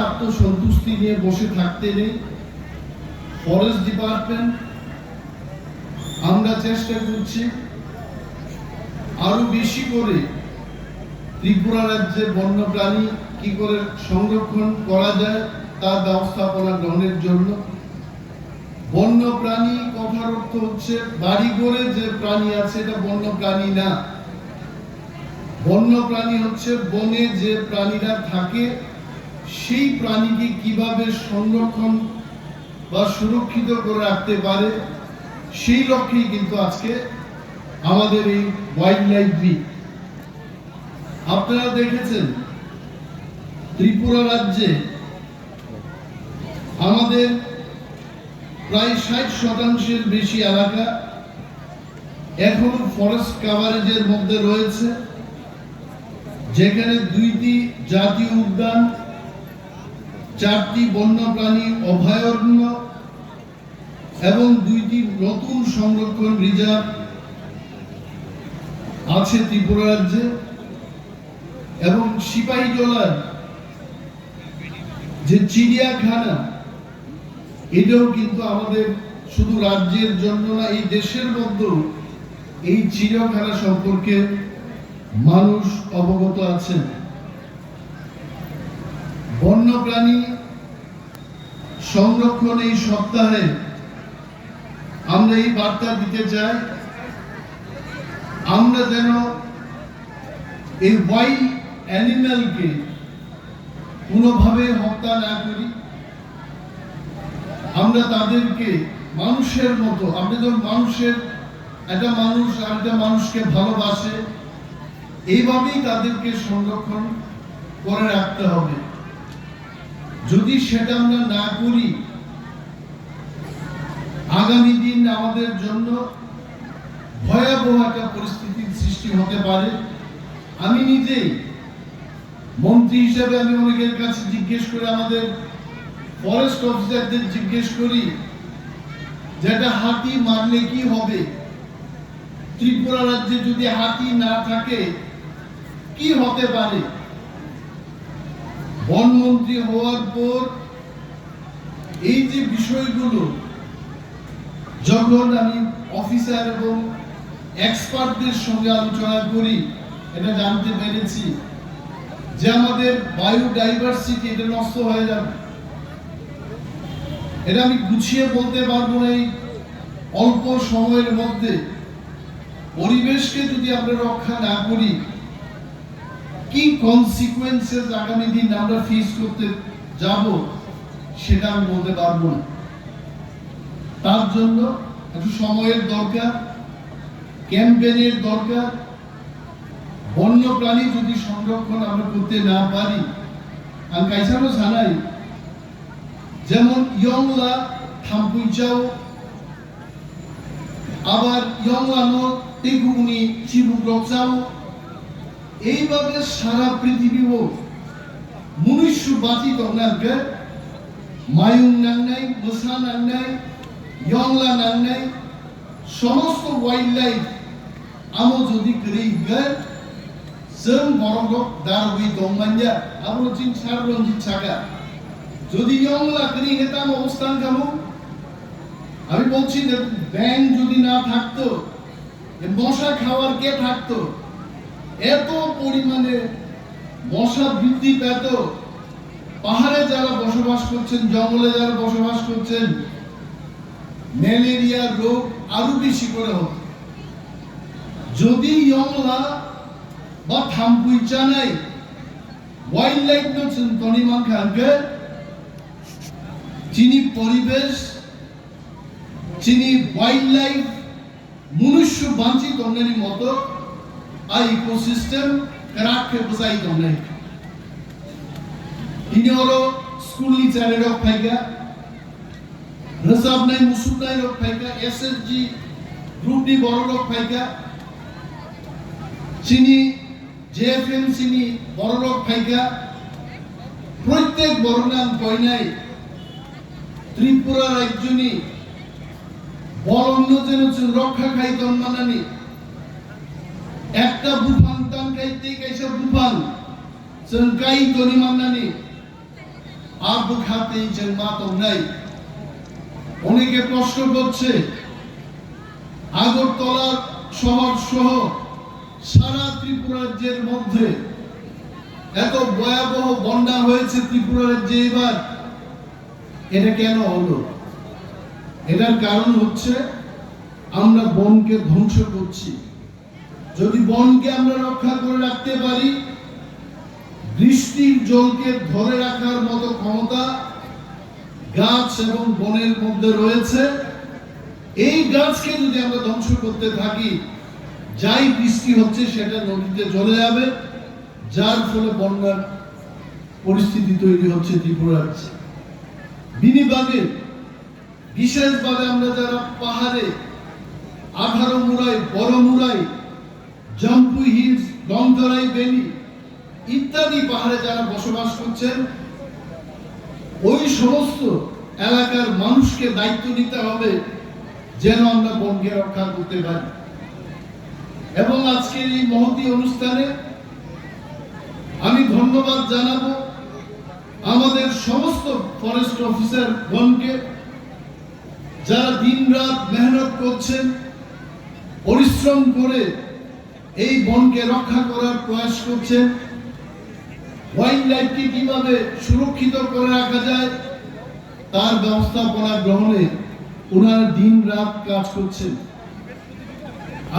আত্মসন্তুষ্টি নিয়ে বসে থাকতে নেই। ফরেস্ট ডিপার্টমেন্ট আমরা চেষ্টা করছি আরো বেশি করে ত্রিপুরা রাজ্যের বন্যপ্রাণী কি করে সংরক্ষণ করা যায় তার ব্যবস্থাপনা গ্রহণের জন্য। বন্যপ্রাণী কথার অর্থ হচ্ছে বাড়িঘরে যে প্রাণী আছে এটা বন্যপ্রাণী না। বন্যপ্রাণী হচ্ছে বনে যে প্রাণীরা থাকে সেই প্রাণীকে কিভাবে সংরক্ষণ বা সুরক্ষিত করে রাখতে পারে সেই লক্ষ্যেই কিন্তু আজকে আমাদের এই ওয়াইল্ড লাইফ উইক। আপনারা দেখেছেন ত্রিপুরা রাজ্যে আমাদের প্রায় 60% বেশি এলাকা এখনো ফরেস্ট কভারেজের মধ্যে রয়েছে, যেখানে 2টি জাতীয় উদ্যান, 4টি বন্যপ্রাণী অভয়ারণ্য এবং 2টি নতুন সংরক্ষণ রিজার্ভ আছে ত্রিপুরা রাজ্যে। এবং সিপাহীজলার যে চিড়িয়াখানা এটাও কিন্তু আমাদের শুধু রাজ্যের জন্য না, এই দেশের মধ্যেও এই চিড়িয়াখানা সম্পর্কে মানুষ অবগত আছেন। বন্যপ্রাণী সংরক্ষণ এই সপ্তাহে আমরা এই বার্তা দিতে চাই, আমরা যেন এই ওয়াইল্ড অ্যানিম্যালকে কোনোভাবে হত্যা না করি। আমরা তাদেরকে মানুষের মতো, আমরা যখন মানুষের একটা মানুষ আর একটা মানুষকে ভালোবাসে এইভাবেই তাদেরকে সংরক্ষণ করে রাখতে হবে। যদি সেটা আমরা না করি আগামী দিন আমাদের জন্য ভয়াবহ একটা পরিস্থিতির সৃষ্টি হতে পারে। আমি নিজেই মন্ত্রী হিসেবে আমি অনেকের কাছে জিজ্ঞেস করে, আমাদের ফরেস্ট অফিসারদের জিজ্ঞেস করি যেটা হাতি মারলে কি হবে, ত্রিপুরা রাজ্যে যদি হাতি না থাকে কি হতে পারে। বনমন্ত্রী হওয়ার পর এই যে বিষয়গুলো যখন আমি অফিসার এবং এক্সপার্টদের সঙ্গে আলোচনা করি, এটা জানতে পেরেছি যে আমাদের বায়োডাইভার্সিটি এটা নষ্ট হয়ে যাবে। এটা আমি গুছিয়ে বলতে পারবো না এই অল্প সময়ের মধ্যে। পরিবেশকে যদি আমরা রক্ষা না করি কি কনসিকুয়েন্সেস আগামী দিন আমরা ফেস করতে যাব সেটা আমি বলতে পারবো না। তার জন্য একটু সময়ের দরকার, ক্যাম্পেইনের দরকার। বন্যপ্রাণী যদি সংরক্ষণ আমরা করতে না পারি, আমি কাইসানো জানাই যেমন ইয়ংলা থাম্পুইচাও, আবার ইয়ংলানো তেগুনি চিবুগ্রকচাও, এইভাবে সারা পৃথিবীও মনুষ্য বাঁচি দংনাকে মায়ুং নাংনাই, মোসা নাংনাই, ইয়ংলা নাংনাই সমস্ত ওয়াইল্ড লাইফ আমো যদি করেইগोन जों बरंगक दारबि दंमान्या आबो चिन सार रंजित सागा যদি ইয়ংলা করি হেতাম অবস্থান কামু। আমি বলছি যে ব্যাং যদি না থাকতো, মশা খাওয়ার কে থাকতো, এত পরিমাণে মশা বৃদ্ধি পেত। পাহাড়ে যারা বসবাস করছেন, জঙ্গলে যারা বসবাস করছেন, ম্যালেরিয়া রোগ আরো বেশি করে হতো। যদি ইয়ংলা বা থাম্পুইচা নাই ওয়াইল্ড লাইফ নো তনিমান খানকে চিনি পরিবেশ, চিনি ওয়াইল্ড লাইফ মনুষ্য বাঁচি দংনানি মতো आ इकोसिस्टम कराक के बजाई दंगनाय इनि हरो स्कुलनि चारे रक फायगा रोजाबनाय मुसुरनाय रक फायगा एसएसजी ग्रुपनि बर रक फायगा चिनि जेएफएमसी नि बर रक फायगा प्रत्येक बरनाम कयनाय त्रिपुरा राज्यनि बरन्न जेन रक्षा खाय दनमानानि একটা বুফাং তান কাইতে কাইসা বুফাং जों काई तोनि माननानि আর বুখাতেই যে মাতম নাই। অনেকে প্রশ্ন করছে আগরতলা শহর সহ সারা ত্রিপুরা রাজ্যের মধ্যে এত ভয়াবহ বন্যা হয়েছে ত্রিপুরা রাজ্যে এবার, এটা কেন হলো? এটার কারণ হচ্ছে আমরা বনকে ধ্বংস করছি। যদি বনকে আমরা রক্ষা করে রাখতে পারি, বৃষ্টির জলকে ধরে রাখার মতো ক্ষমতা গাছ এবং বনের মধ্যে রয়েছে। এই গাছকে যদি আমরা ধ্বংস করতে থাকি, যাই বৃষ্টি হচ্ছে সেটা নদীতে চলে যাবে, যার ফলে বন্যার পরিস্থিতি তৈরি হচ্ছে ত্রিপুরা রাজ্যে। বিনিবাগে বিশেষভাবে আমরা যারা পাহাড়ে 18 মুরাই, বড় মুরাই, জাম্পু হিলস, লংতরাই ভ্যালি ইত্যাদি পাহাড়ে যারা বসবাস করছেন, ওই সমস্ত এলাকার মানুষকে দায়িত্ব নিতে হবে যেন আমরা বনকে রক্ষা করতে পারি। এবং আজকের এই মহতী অনুষ্ঠানে আমি ধন্যবাদ জানাবো আমাদের সমস্ত ফরেস্ট অফিসার গণকে, যারা দিনরাত মেহনত করছেন, পরিশ্রম করে এই বনকে রক্ষা করার প্রয়াস করছেন। ওয়াইল্ড লাইফকে কিভাবে সুরক্ষিত করে রাখা যায় তার ব্যবস্থাপনা গ্রহণে ওনারা দিন রাত কাজ করছেন।